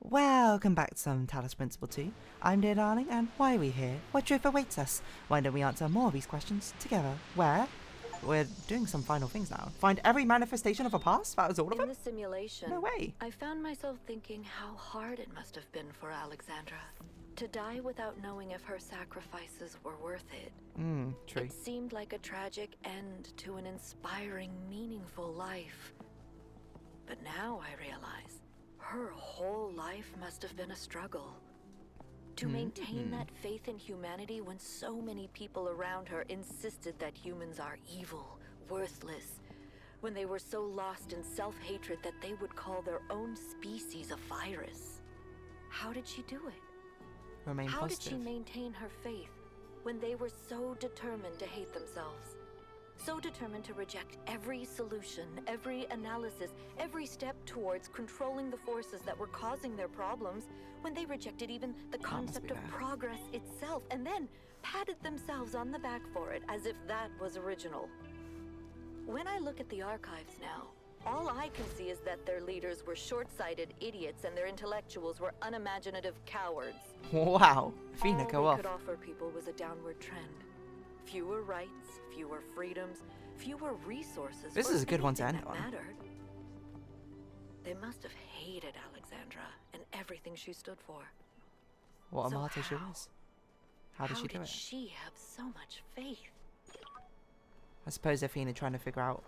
Welcome back to some Talos Principle 2. I'm dear darling, and why are we here? What truth awaits us? Why don't we answer more of these questions together? Where? We're doing some final things now. Find every manifestation of a past? That was all of In it? the simulation, No way. I found myself thinking how hard it must have been for Alexandra to die without knowing if her sacrifices were worth it. True. It seemed like a tragic end to an inspiring, meaningful life. But now I realize her whole life must have been a struggle. To maintain that faith in humanity when so many people around her insisted that humans are evil, worthless, when they were so lost in self-hatred that they would call their own species a virus. How did she do it? Remain How positive. did she maintain her faith when they were so determined to hate themselves? So determined to reject every solution, every analysis, every step towards controlling the forces that were causing their problems, when they rejected even the concept of progress itself, and then patted themselves on the back for it as if that was original. When I look at the archives now, all I can see is that their leaders were short-sighted idiots and their intellectuals were unimaginative cowards. Wow. Athena, go All off. they could offer people was a downward trend. Fewer rights, fewer freedoms, fewer resources. This is a good one to end on. Mattered. They must have hated Alexandra and everything she stood for. What a So martyr she how? was. How did she do it? She have so much faith? I suppose Athena trying to figure out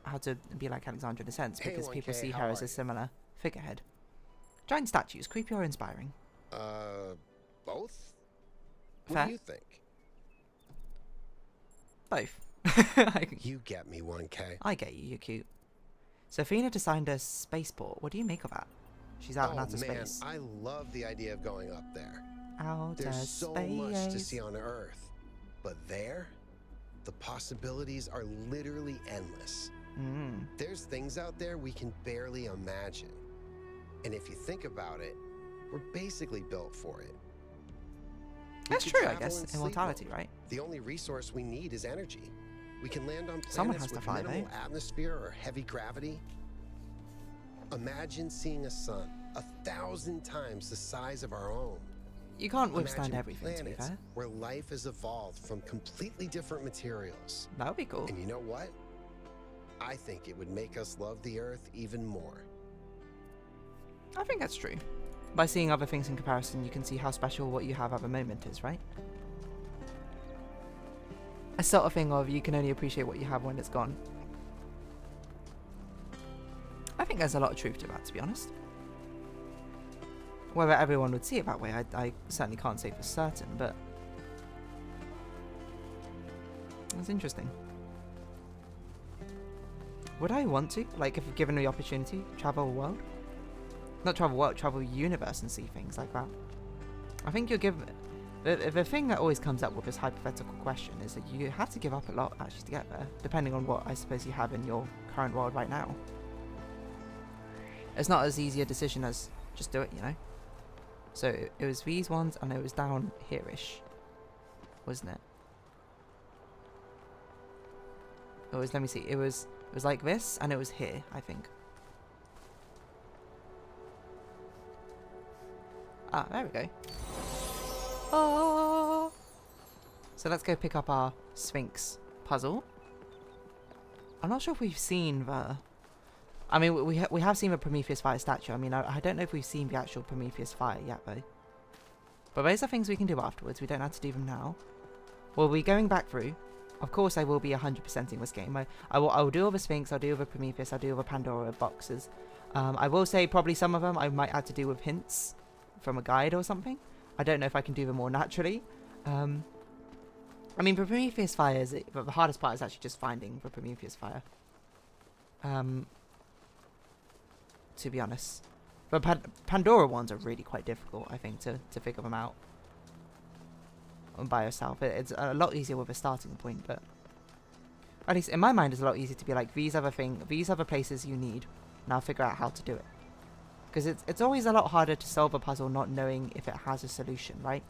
how to be like Alexandra in a sense, because Hey, people 1K, see how her are as a you? similar figurehead. Giant statues, creepy or inspiring? Both? Fair. What do you think? Both. You get me, 1K. I get you, you're cute. So Athena designed a spaceport. What do you make of that? She's out in outer man, space. I love the idea of going up there. Outer There's space. so much to see on Earth. But there, the possibilities are literally endless. There's things out there we can barely imagine. And if you think about it, we're basically built for it. We That's could true, I travel guess. in sleep Immortality, mode. right? The only resource we need is energy. We can land on Someone planets has to with fly, minimal though. atmosphere or heavy gravity. Imagine seeing a sun 1,000 times the size of our own. You can't withstand Imagine everything, to be planets fair. where life has evolved from completely different materials. That would be cool. And you know what? I think it would make us love the Earth even more. I think that's true. By seeing other things in comparison, you can see how special what you have at the moment is, right? A sort of thing of you can only appreciate what you have when it's gone. I think there's a lot of truth to that, to be honest. Whether everyone would see it that way, I certainly can't say for certain, but it's interesting. Would I want to, like, if given the opportunity, travel the world? Not travel world, travel universe and see things like that. I think you're given... The thing that always comes up with this hypothetical question is that you have to give up a lot actually to get there, depending on what I suppose you have in your current world right now. It's not as easy a decision as just do it, you know? So it was these ones and it was down here-ish, wasn't it? It was, let me see, it was like this and it was here, I think. Ah, there we go. Oh! So let's go pick up our Sphinx puzzle. I'm not sure if we've seen the... I mean, we have seen the Prometheus fire statue. I mean, I don't know if we've seen the actual Prometheus fire yet, though. But those are things we can do afterwards. We don't have to do them now. We'll be going back through. Of course, I will be 100%ing this game. I will do all the Sphinx, I'll do all the Prometheus, I'll do all the Pandora boxes. I will say probably some of them I might have to do with hints from a guide or something. I don't know if I can do them more naturally. I mean, the Prometheus fire is... But the hardest part is actually just finding the Prometheus fire. To be honest. But Pandora ones are really quite difficult, I think, to figure them out by yourself. It's a lot easier with a starting point, but at least in my mind it's a lot easier to be like, these are the places you need. Now figure out how to do it. Because it's always a lot harder to solve a puzzle not knowing if it has a solution, right?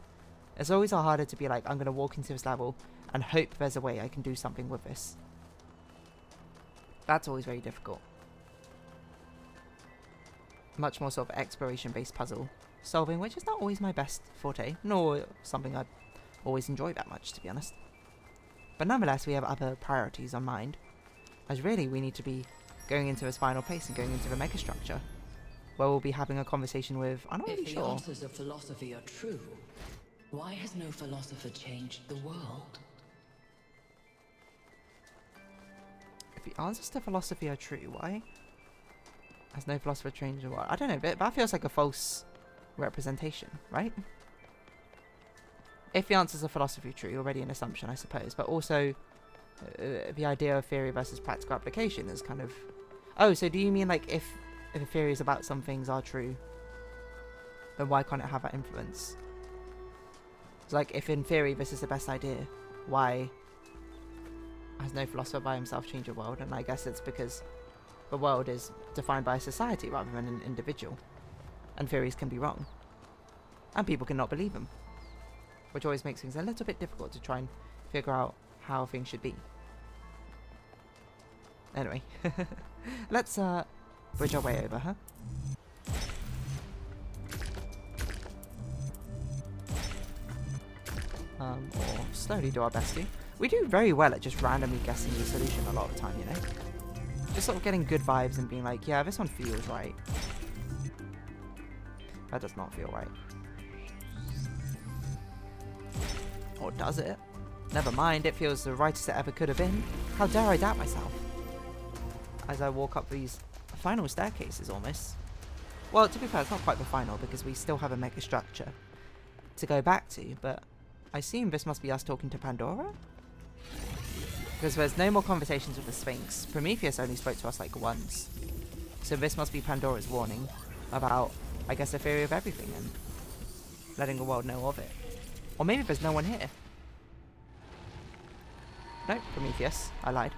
It's always harder to be like, I'm going to walk into this level and hope there's a way I can do something with this. That's always very difficult. much more sort of exploration-based puzzle solving, which is not always my best forte, nor something I always enjoy that much, to be honest. But nonetheless, we have other priorities on mind, as really we need to be going into this final place and going into the megastructure, where we'll be having a conversation with, I'm not really If the sure. answers of philosophy are true, why has no philosopher changed the world? If the answers to philosophy are true, why has no philosopher changed the world? I don't know, but that feels like a false representation, right? If the answers of philosophy are true, already an assumption, I suppose, but also the idea of theory versus practical application is kind of... Oh, so do you mean like if the theories about some things are true, then why can't it have that influence? It's like, if in theory this is the best idea, why has no philosopher by himself changed the world? And I guess it's because the world is defined by a society rather than an individual, and theories can be wrong, and people cannot believe them, which always makes things a little bit difficult to try and figure out how things should be. Anyway, let's bridge our way over, huh? Or slowly do our best to. We do very well at just randomly guessing the solution a lot of the time, you know? Just sort of getting good vibes and being like, yeah, this one feels right. That does not feel right. Or does it? Never mind, it feels the rightest it ever could have been. How dare I doubt myself? As I walk up these final staircases, almost. Well, to be fair, it's not quite the final, because we still have a mega structure to go back to, but I assume this must be us talking to Pandora? Because there's no more conversations with the Sphinx. Prometheus only spoke to us like once. So this must be Pandora's warning about, I guess, the theory of everything and letting the world know of it. Or maybe there's no one here. No, Prometheus. I lied.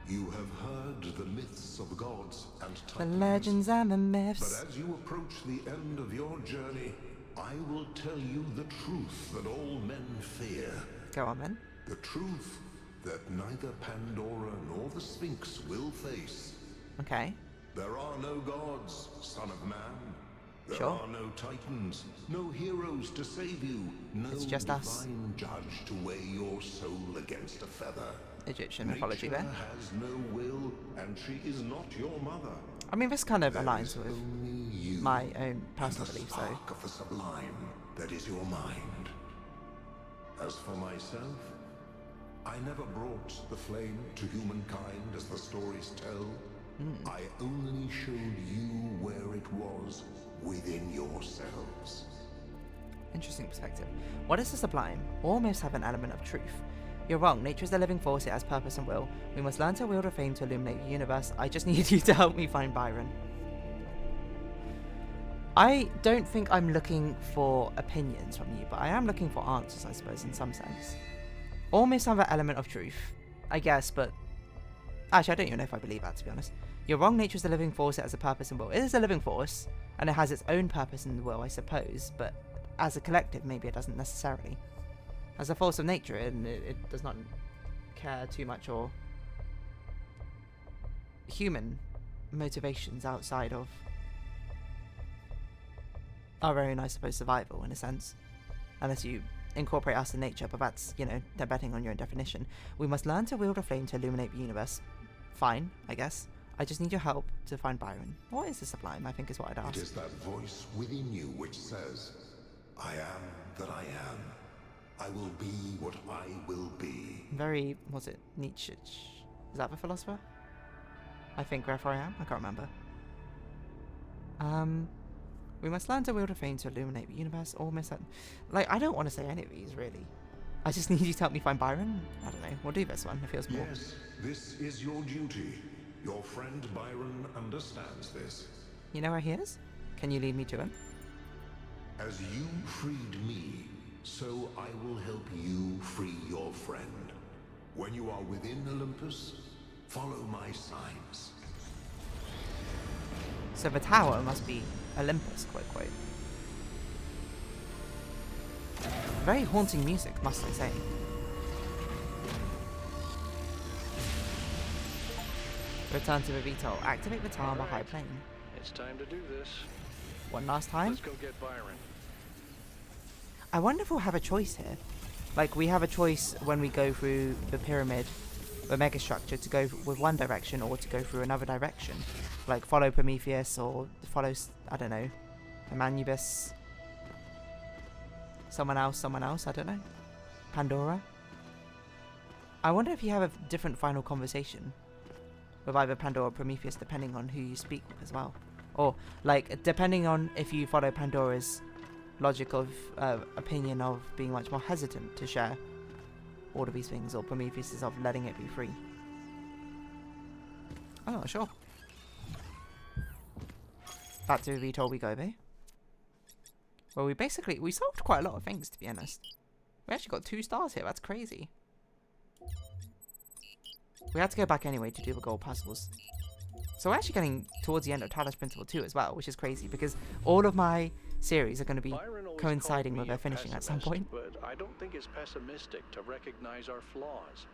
You have heard the myths of gods and The titans. legends and the myths. But as you approach the end of your journey, I will tell you the truth that all men fear. Go on then. The truth that neither Pandora nor the Sphinx will face. Okay. There are no gods, son of man. There Sure. are no titans, no heroes to save you, no It's just us. divine judge to weigh your soul against a feather. Egyptian mythology Nature there. has no will, and she is not your mother. I mean, this kind of There aligns is with only you my own and personal the beliefs, though. spark of the sublime that is your mind. As for myself, I never brought the flame to humankind as the stories tell. I only showed you where it was within yourselves. Interesting perspective. What is the Sublime? All myths have an element of truth. You're wrong. Nature is a living force. It has purpose and will. We must learn to wield a flame to illuminate the universe. I just need you to help me find Byron. I don't think I'm looking for opinions from you, but I am looking for answers, I suppose, in some sense. All myths have an element of truth, I guess, but... Actually, I don't even know if I believe that, to be honest. You're wrong. Nature is a living force. It has a purpose and will. It is a living force, and it has its own purpose and will, I suppose, but as a collective, maybe it doesn't necessarily. As a force of nature, it does not care too much or human motivations outside of our own, I suppose, survival, in a sense. Unless you incorporate us in nature, but that's, you know, they're betting on your own definition. We must learn to wield a flame to illuminate the universe. Fine, I guess. I just need your help to find Byron. What is the Sublime, I think is what I'd ask. It is that voice within you which says, I am that I am. I will be what I will be. Very, was it Nietzsche? Is that the philosopher? I think therefore I am. I can't remember. We must learn to wield a flame to illuminate the universe. All miss. Like, I don't want to say any of these really. I just need you to help me find Byron. I don't know. We'll do this one. It feels more. Yes, this is your duty. Your friend Byron understands this. You know where he is? Can you lead me to him? As you freed me, so I will help you free your friend. When you are within Olympus, follow my signs. So the tower must be Olympus, quote. Very haunting music, must I say. Return to the VTOL. Activate the tower on the high plane. It's time to do this. One last time. Let's go get Byron. I wonder if we'll have a choice here. Like, we have a choice when we go through the pyramid, the mega structure, to go with one direction or to go through another direction. Like, follow Prometheus or follow, I don't know, Humanubis. Someone else, I don't know. Pandora. I wonder if you have a different final conversation with either Pandora or Prometheus, depending on who you speak with as well. Or, like, depending on if you follow Pandora's logic of opinion of being much more hesitant to share all of these things, or Prometheus is of letting it be free. I'm not sure. Back to VTOL we go, babe. Well, we solved quite a lot of things, to be honest. We actually got 2 stars here, that's crazy. We had to go back anyway to do the gold puzzles. So we're actually getting towards the end of Talos Principle 2 as well, which is crazy, because all of my series are going to be coinciding with their finishing at some point. But I don't think it's pessimistic to recognize our flaws.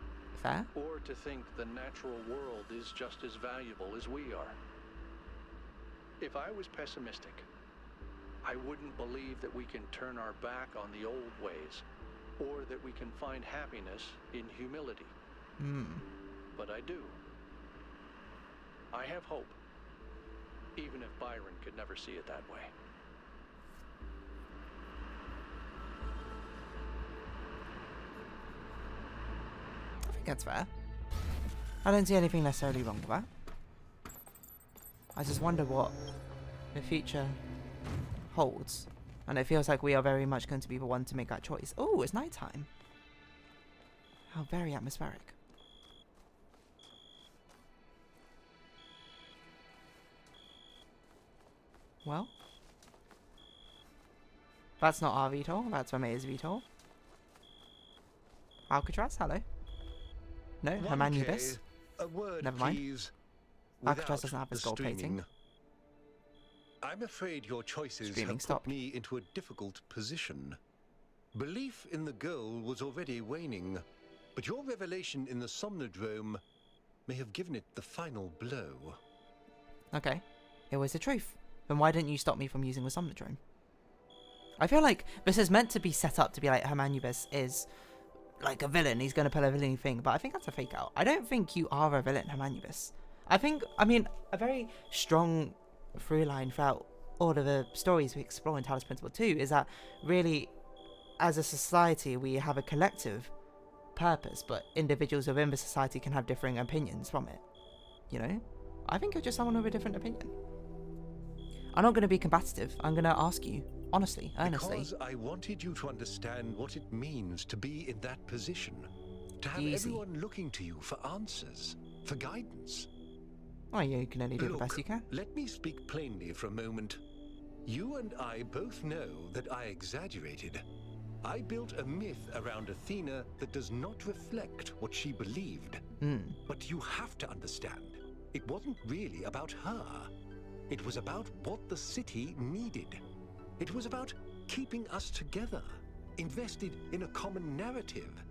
Fair. Or to think the natural world is just as valuable as we are. If I was pessimistic, I wouldn't believe that we can turn our back on the old ways, or that we can find happiness in humility. But I do. I have hope, even if Byron could never see it that way. I think that's fair. I don't see anything necessarily wrong with that. I just wonder what the future holds. And it feels like we are very much going to be the one to make that choice. Oh, it's nighttime. How very atmospheric. Well, that's not our VTOL, that's Ramea's VTOL. Alcatraz, hello. No, Humanubis. Never mind. Alcatraz doesn't have his gold plating. I'm afraid your choices Screaming have stop. put me into a difficult position. Belief in the goal was already waning, but your revelation in the Somnodrome may have given it the final blow. Okay, it was the truth. Then why didn't you stop me from using the Somnodrome? I feel like this is meant to be set up to be like Humanubis is like a villain. He's going to pull a villain thing, but I think that's a fake out. I don't think you are a villain, Humanubis. I mean, a very strong through line throughout all of the stories we explore in Talos Principle 2 is that really, as a society, we have a collective purpose, but individuals within the society can have differing opinions from it. You know? I think you're just someone with a different opinion. I'm not going to be combative. I'm going to ask you, honestly, earnestly. Because I wanted you to understand what it means to be in that position. To have everyone looking to you for answers, for guidance. Well, you can only do the best you can. Let me speak plainly for a moment. You and I both know that I exaggerated. I built a myth around Athena that does not reflect what she believed. But you have to understand, it wasn't really about her. It was about what the city needed. It was about keeping us together, invested in a common narrative.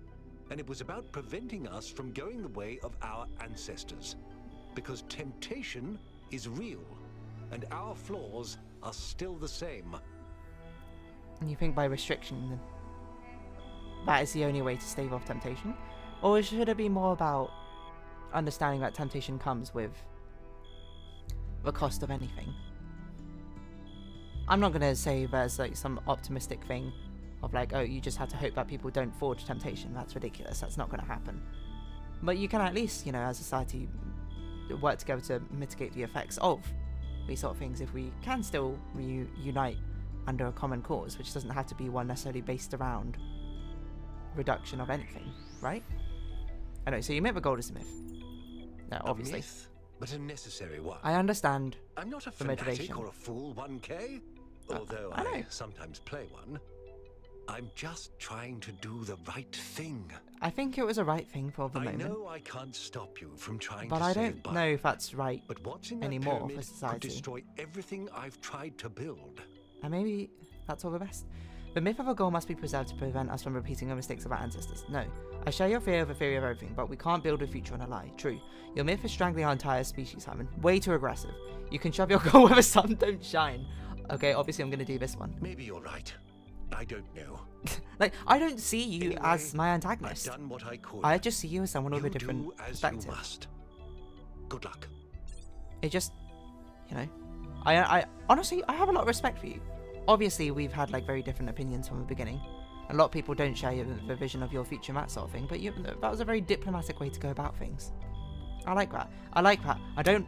And it was about preventing us from going the way of our ancestors. Because temptation is real, and our flaws are still the same. And you think by restriction, that is the only way to stave off temptation? Or should it be more about understanding that temptation comes with the cost of anything? I'm not going to say there's like some optimistic thing of like, oh, you just have to hope that people don't fall to temptation. That's ridiculous. That's not going to happen. But you can at least, you know, as a society, work together to mitigate the effects of these sort of things if we can still unite under a common cause, which doesn't have to be one necessarily based around reduction of anything, right? I know, so you meant the gold is a myth. No, obviously. A myth, but a necessary one. I understand. I'm not a the fanatic motivation. or a fool, 1K. Although I know. I sometimes play one. I'm just trying to do the right thing. I think it was a right thing for the moment. I know I can't stop you from trying but to I save don't know if that's right but what's in that anymore pyramid for society. could destroy everything I've tried to build. And maybe that's all the best. The myth of a goal must be preserved to prevent us from repeating the mistakes of our ancestors. No. I share your fear of a theory of everything, but we can't build a future on a lie. True. Your myth is strangling our entire species, Simon. Way too aggressive. You can shove your goal where the sun don't shine. Okay, obviously I'm going to do this one. Maybe you're right. I don't know. Like, I don't see you Anyway, as my antagonist. I've done what I could. I just see you as someone with a You different do as perspective. you must. Good luck. It just, you know, I honestly, I have a lot of respect for you. Obviously, we've had like very different opinions from the beginning. A lot of people don't share the vision of your future and that sort of thing, but that was a very diplomatic way to go about things. I like that. I like that. I don't,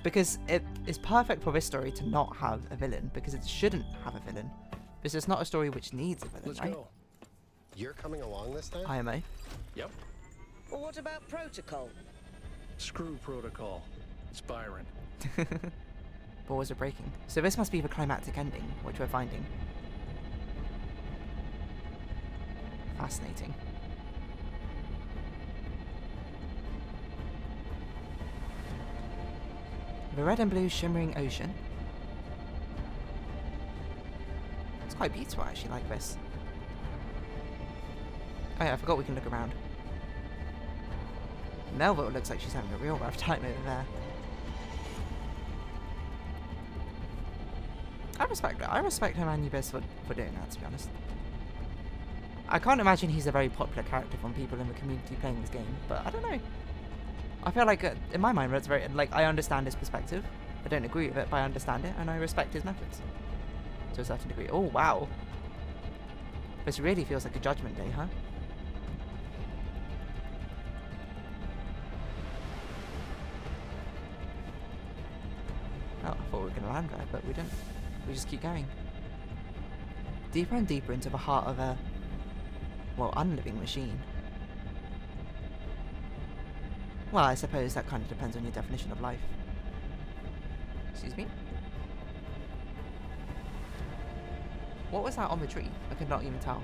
because it is perfect for this story to not have a villain, because it shouldn't have a villain. This is not a story which needs a villain, Let's right? go. You're coming along this time? IMO. Yep. Well, what about protocol? Screw protocol. It's Byron. Balls are breaking. So this must be the climactic ending, which we're finding. Fascinating. The red and blue shimmering ocean. It's quite beautiful, I actually like this. Oh yeah, I forgot we can look around. Melville looks like she's having a real rough time over there. I respect her. I respect her Anubis for doing that, to be honest. I can't imagine he's a very popular character from people in the community playing this game, but I don't know. I feel like, in my mind, it's very, like, I understand his perspective. I don't agree with it, but I understand it, and I respect his methods. To a certain degree. Oh, wow. This really feels like a judgment day, huh? Oh, I thought we were going to land there, but we didn't. We just keep going. Deeper and deeper into the heart of a, well, unliving machine. Well, I suppose that kind of depends on your definition of life. Excuse me? What was that on the tree? I could not even tell.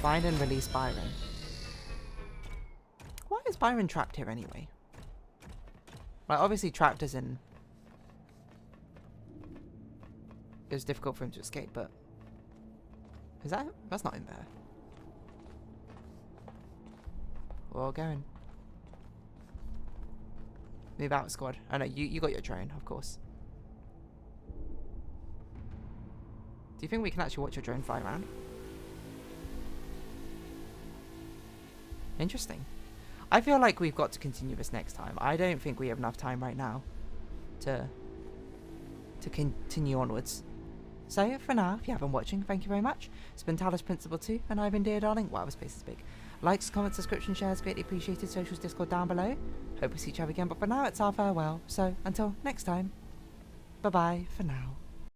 Find and release Byron. Why is Byron trapped here anyway? Like, obviously trapped as in it was difficult for him to escape, but is that's not in there. We're all going. Move out, squad. I know you got your drone, of course. Do you think we can actually watch your drone fly around? Interesting. I feel like we've got to continue this next time. I don't think we have enough time right now to continue onwards. So for now, if you have been watching, thank you very much. It's been Talos Principle 2, and I've been Dear Darling. Wow, the space is big. Likes, comments, subscription, shares, greatly appreciated. Socials, Discord down below. Hope we see each other again, but for now, it's our farewell. So until next time, bye bye for now.